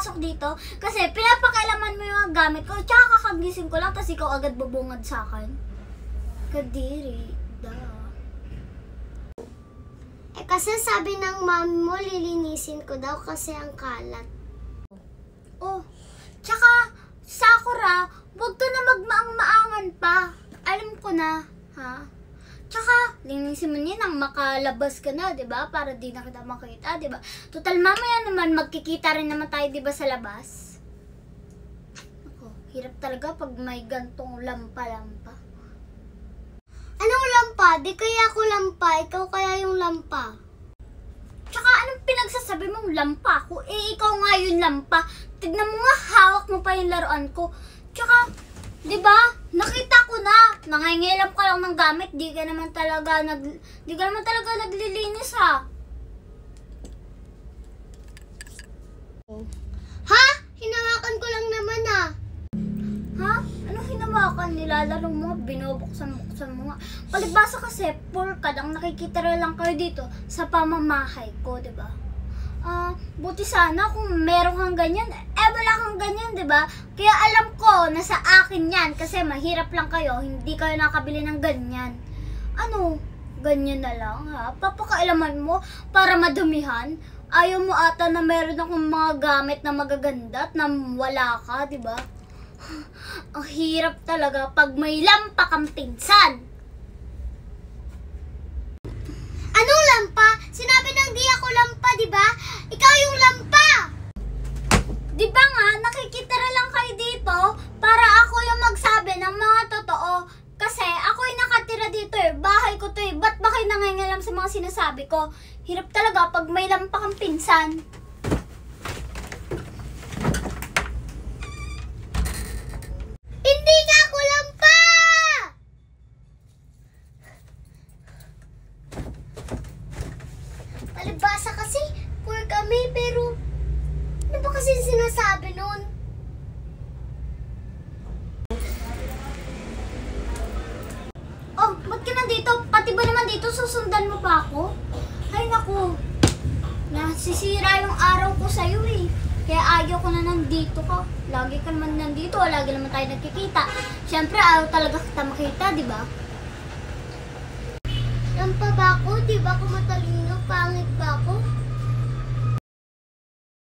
pumasok dito kasi pinapakailaman mo yung mga gamit ko. Tsaka kakagising ko lang, tapos ikaw agad bubungad sa akin. Kadiri. Kasi sabi ng mami mo, lilinisin ko daw kasi ang kalat. Oh, tsaka, Sakura, huwag ka na magmaang-maangan pa. Alam ko na, ha? Tsaka, linisin mo niya nang makalabas ka na, diba? Para di na kita makita, diba? Total, mamaya naman, magkikita rin naman tayo, diba, sa labas? Ako, hirap talaga pag may gantong lampa-lampa. Anong lampa? Di kaya ako lampa, ikaw kaya yung lampa. Tsaka anong pinagsasabi mong lampa ko? Eh, ikaw nga yung lampa. Tignan mo nga, hawak mo pa yung laruan ko. Tsaka, di ba? Nakita ko na. Nangingilam ka lang ng gamit. Di ka naman talaga naglilinis, ha? Ha? Hinawakan ko lang naman, ha? Ha? Anong hinawakan? Nilalaro mo? Binubuksan mo nga. Palibasa kasi, porkad ang nakikita lang kayo dito sa pamamahay ko, di ba? Buti sana kung meron kang ganyan. Wala kang ganyan, di ba? Kaya alam ko na sa akin yan kasi mahirap lang kayo. Hindi kayo nakabili ng ganyan. Ano? Ganyan na lang, ha? Papakailaman mo para madumihan. Ayaw mo ata na meron akong mga gamit na magaganda at na wala ka, di ba? Ang hirap talaga pag may lampa kang pinsan. Anong lampa? Sinabi nang di ako lampa, di ba? Ikaw yung lampa! Di ba nga, nakikita na lang kayo dito para ako yung magsabi ng mga totoo. Kasi ako yung nakatira dito eh. Bahay ko to eh. Ba't ba kayo nangingialam sa mga sinasabi ko? Hirap talaga pag may lampa kang pinsan. Hindi nga ako lampa! Palibasa kasi, poor kami, pero ano ba kasi sinasabi nun? Oh, ba't ka nandito? Pati ba naman dito susundan mo pa ako? Ay naku, nasisira yung araw ko sa'yo eh. Kaya ayaw ko na nandito ka. Lagi ka naman nandito, lagi naman tayo nagkikita. Siyempre, ayaw talaga kita makita, di ba? Lampa ba ako? Di ba ako matalino? Pangit ba ako?